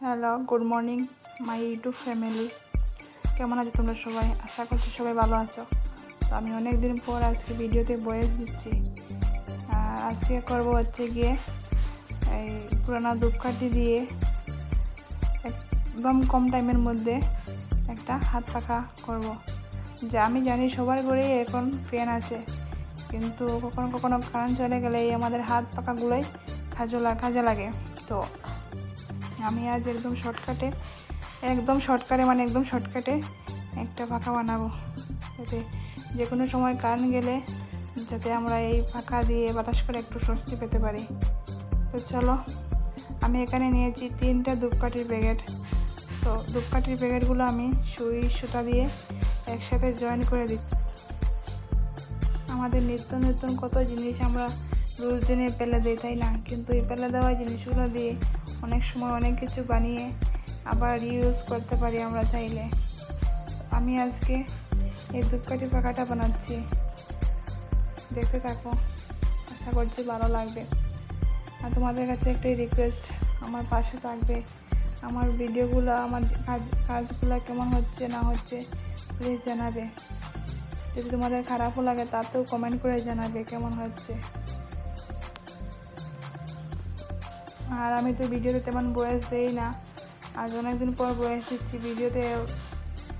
Hello, good morning my YouTube family. কেমন আছো তোমরা সবাই? আশা করছি সবাই ভালো আছো। তো আমি অনেক দিন পর আজকে ভিডিওতে ভয়েস দিচ্ছি। আজকে করবো হচ্ছে গিয়ে এই পুরানো ধূপকাঠি দিয়ে একদম কম টাইমের মধ্যে একটা হাত পাখা করব। যা আমি জানি সবার ঘরেই এখন ফ্যান আছে, কিন্তু কখনো কখনো কারেন্ট চলে গেলে এই আমাদের হাত পাখাগুলোই কাজে লাগে। তো আমি আজ একদম শর্টকাটে একটা পাখা বানাবো, যাতে যে কোনো সময় কারেন্ট গেলে যাতে আমরা এই পাখা দিয়ে বাতাস করে একটু স্বস্তি পেতে পারি। তো চলো, আমি এখানে নিয়েছি 3টা ধূপকাঠির প্যাকেট। তো ধূপকাঠির প্যাকেটগুলো আমি সুই সুতা দিয়ে একসাথে জয়েন করে দিচ্ছি। আমাদের নিত্য নতুন কত জিনিস আমরা রোজ দিনে ফেলে দিই, তাই না? কিন্তু এই ফেলে দেওয়া জিনিসগুলো দিয়ে অনেক সময় অনেক কিছু বানিয়ে আবার ইউজ করতে পারি আমরা চাইলে। আমি আজকে এই ধূপকাঠি পাখাটা বানাচ্ছি, দেখতে থাকো, আশা করছি ভালো লাগবে। আর তোমাদের কাছে একটাই রিকোয়েস্ট, আমার পাশে থাকবে। আমার ভিডিওগুলো, আমার কাজগুলো কেমন হচ্ছে না হচ্ছে প্লিজ জানাবে। যদি তোমাদের খারাপও লাগে তাতেও কমেন্ট করে জানাবে কেমন হচ্ছে। আর আমি তো ভিডিওতে তেমন ভয়েস দেই না, আজ অনেকদিন পর ভয়েস দিচ্ছি। ভিডিওতে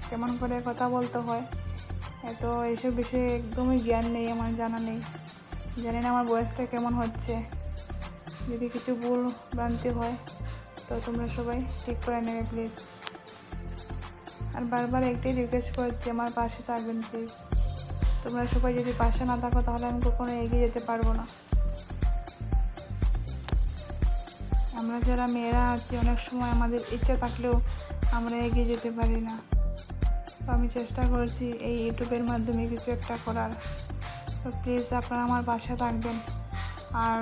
কেমন করে কথা বলতে হয় এত এইসব বিষয়ে একদমই জ্ঞান নেই, আমার জানা নেই। জানি না আমার ভয়েসটা কেমন হচ্ছে। যদি কিছু ভুল ভ্রান্তি হয় তো তোমরা সবাই ঠিক করে নেবে প্লিজ। আর বারবার একটাই রিকোয়েস্ট করছি, আমার পাশে থাকবেন প্লিজ। তোমরা সবাই যদি পাশে না থাকো তাহলে আমি কখনো এগিয়ে যেতে পারবো না। আমরা যারা মেয়েরা আছি অনেক সময় আমাদের ইচ্ছা থাকলেও আমরা এগিয়ে যেতে পারি না। তো আমি চেষ্টা করছি এই ইউটিউবের মাধ্যমে কিছু একটা করার। তো প্লিজ আপনারা আমার পাশে থাকবেন। আর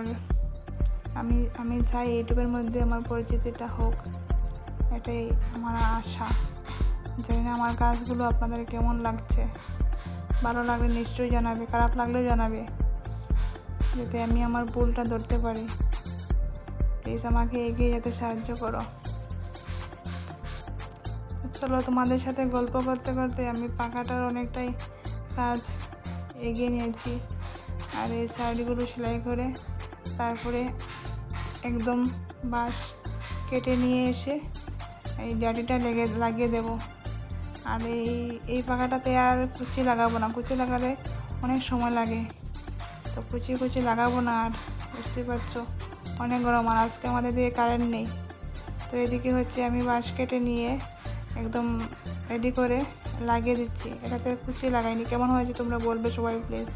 আমি চাই ইউটিউবের মধ্যে আমার পরিচিতিটা হোক, এটাই আমার আশা। জানি না আমার কাজগুলো আপনাদের কেমন লাগছে। ভালো লাগলে নিশ্চয়ই জানাবে, খারাপ লাগলেও জানাবে, যাতে আমি আমার ভুলটা ধরতে পারি। প্লিজ আমাকে এগিয়ে যেতে সাহায্য করো। চলো, তোমাদের সাথে গল্প করতে করতে আমি পাখাটার অনেকটাই কাজ এগিয়ে নিয়েছি। আর এই সাইডগুলো সেলাই করে তারপরে একদম বাঁশ কেটে নিয়ে এসে এই ডাটিটা লাগিয়ে দেব। আর এই পাখাটাতে আর কুচি লাগাবো না, কুচি লাগালে অনেক সময় লাগে। তো কুচি লাগাবো না। আর বুঝতেই পারছো অনেক গরম, আর আজকে আমাদের দিকে কারেন্ট নেই। তো এদিকে হচ্ছে আমি বাঁশ কেটে নিয়ে একদম রেডি করে লাগিয়ে দিচ্ছি। এটাতে কুচি লাগাইনি। কেমন হয়েছে তোমরা বলবে সবাই প্লিজ।